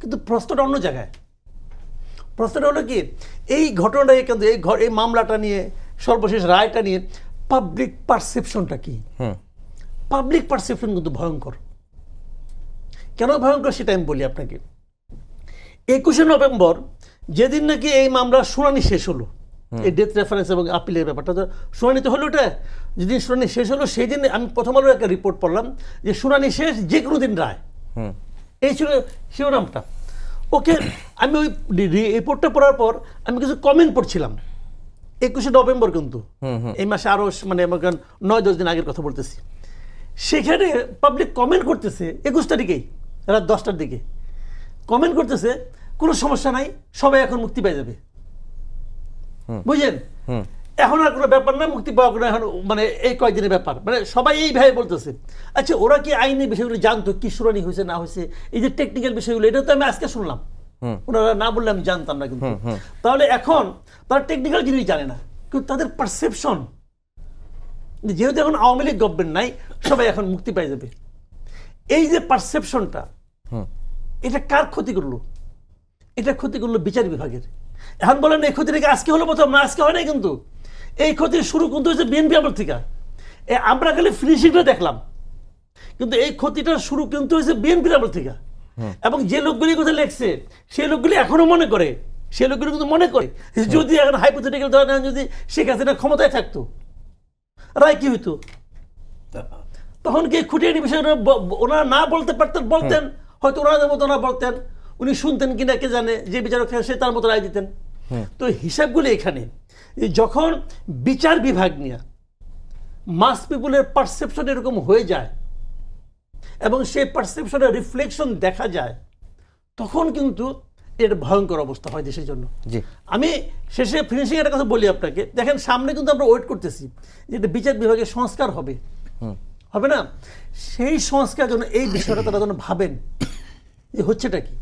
কিন্তু প্রশ্নটা অন্য জায়গায়। প্রশ্নটা হলো কি, এই ঘটনাটাকে কিন্তু এই মামলাটা নিয়ে সর্বশেষ রায়টা নিয়ে পাবলিক পারসেপশনটা কি? পাবলিক পারসেপশন কিন্তু ভয়ঙ্কর। কেন ভয়ঙ্কর সেটা আমি বলি আপনাকে। 21শে নভেম্বর যেদিন নাকি এই মামলার শুনানি শেষ হলো, এই ডেথ রেফারেন্স এবং আপিলের ব্যাপারটা, তো শুনানি তো হলো, ওটা যেদিন শুনানি শেষ হলো সেই দিন আমি প্রথম আলোর একটা রিপোর্ট পড়লাম যে শুনানি শেষ, যে কোনো দিন রায়। এই ছিল শিরোনামটা। ওকে, আমি ওই রিপোর্টটা পড়ার পর আমি কিছু কমেন্ট পড়ছিলাম। 21শে নভেম্বর কিন্তু এই মাসে আরও মানে 9-10 দিন আগের কথা বলতেছি। সেখানে পাবলিক কমেন্ট করতেছে 21 তারিখেই রাত 10টার দিকে কমেন্ট করতেছে, কোনো সমস্যা নাই, সবাই এখন মুক্তি পেয়ে যাবে। বুঝলেন, এখন আর কোনো ব্যাপার না, মুক্তি পাওয়া কোনো এখন মানে এই কয়েকদিনের ব্যাপার, মানে সবাই এইভাবে বলতেছে। আচ্ছা, ওরা কি আইনি বিষয়গুলো জানতো, কি শুনানি হয়েছে না হয়েছে, এই যে টেকনিক্যাল বিষয়গুলো, এটা তো আমি আজকে শুনলাম, ওনারা না বললে আমি জানতাম না। কিন্তু তাহলে এখন তারা টেকনিক্যাল জিনিস জানে না, কিন্তু তাদের পারসেপশন যেহেতু এখন আওয়ামী লীগ গভর্নমেন্ট নাই, সবাই এখন মুক্তি পেয়ে যাবে, এই যে পারসেপশনটা, এটা কার ক্ষতি করলো? এটা ক্ষতি করলো বিচার বিভাগের। এখন বলেন এই ক্ষতিটাকে আজকে হলো প্রথম না, আজকে হয় নাই, কিন্তু এই ক্ষতির শুরু কিন্তু হয়েছে বিএনপি আমল থেকে। আমরা খালি ফিনিশিংটা দেখলাম, কিন্তু এই ক্ষতিটার শুরু কিন্তু হয়েছে বিএনপি আমল থেকে। এবং যে লোকগুলি কথা লেখছে সেই লোকগুলি এখনো মনে করে, সেই লোকগুলি কিন্তু মনে করে যদি এখন হাইপোথেটিক্যাল ধরেন যদি শেখ হাসিনা ক্ষমতায় থাকতো, রায় কি হইতো? তখন কি খুঁটিয়ে বিষয়টা ওনারা না বলতে পারতেন, বলতেন হয়তো ওনাদের মতো ওনারা বলতেন, উনি শুনতেন কিনা কে জানে, যে বিচারক সে তার মতো রায় দিতেন। তো হিসাবগুলো এখানে, যখন বিচার বিভাগ নিয়ে মাস পিপুলের পারসেপশন এরকম হয়ে যায় এবং সেই পারসেপশনের রিফ্লেকশন দেখা যায়, তখন কিন্তু এর ভয়ঙ্কর অবস্থা হয় দেশের জন্য। আমি শেষে ফিনিশিং একটা কথা বলি আপনাকে, দেখেন সামনে কিন্তু আমরা ওয়েট করতেছি যে বিচার বিভাগের সংস্কার হবে, হবে না? সেই সংস্কার জন্য এই বিষয়টা তারা যেন ভাবেন যে হচ্ছেটা কি।